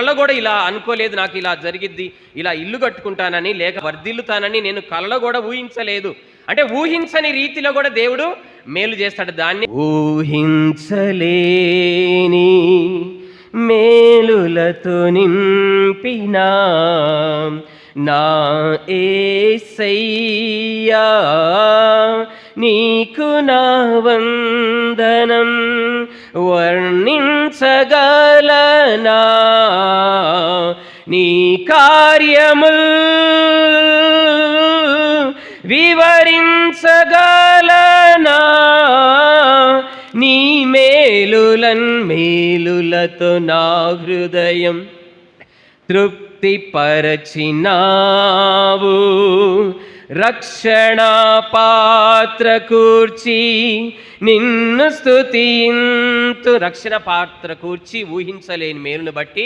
కలలో కూడా ఇలా అనుకోలేదు, నాకు ఇలా జరిగిద్ది, ఇలా ఇల్లు కట్టుకుంటానని లేక వర్ధిల్లుతానని నేను కలలో కూడా ఊహించలేదు. అంటే ఊహించని రీతిలో కూడా దేవుడు మేలు చేస్తాడు. దాన్ని ఊహించలేని మేలులతో నింపిన నా యేసయ్యా, నీకు నా వందనం. వర్ణించగలనా నీ కార్యముల్, వివరించగలనా నీ మేలులతో నా హృదయం తృప్తిపరచినావు. రక్షణ పాత్ర కూర్చి నిన్ను స్తుతింతు. రక్షణ పాత్ర కూర్చి ఊహించలేని మేలును బట్టి